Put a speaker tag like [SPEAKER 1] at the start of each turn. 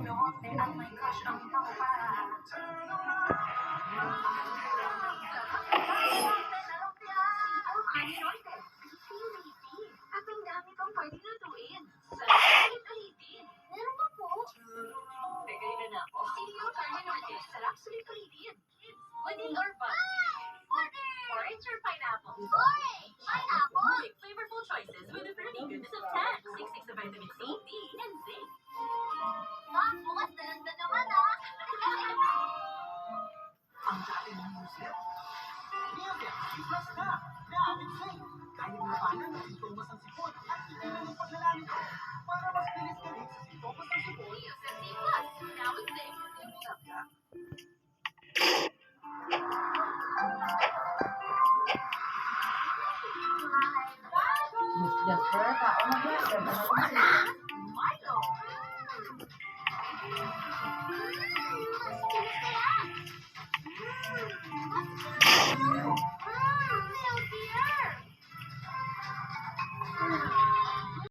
[SPEAKER 1] Norte at may crush ang pangpa. At ang dami pang pwedeng lutuin. Sarap ulit-ulitin. Meron pa po? Teka, na ako. Sino kaya natin? Sarap sulit-ulitin. Pudding or bun? Pudding! Orange or pineapple? Orange! Pineapple! Flavorful choices with a fruity goodness of 10. 66 of vitamin C, D, and zinc. Mom, bukas na naman ah!
[SPEAKER 2] Ang dami ng music. Music, plus na. Gamit sing. Kaya labanan ng sintomas ng sipon at hindi ng paglalaki ko. Para mas bilis-bilis sa sintomas ng sipon.
[SPEAKER 1] Music C+, now with zinc.
[SPEAKER 2] Sabya.
[SPEAKER 3] Miss Jasper, kaon na ba? Ganda na ba?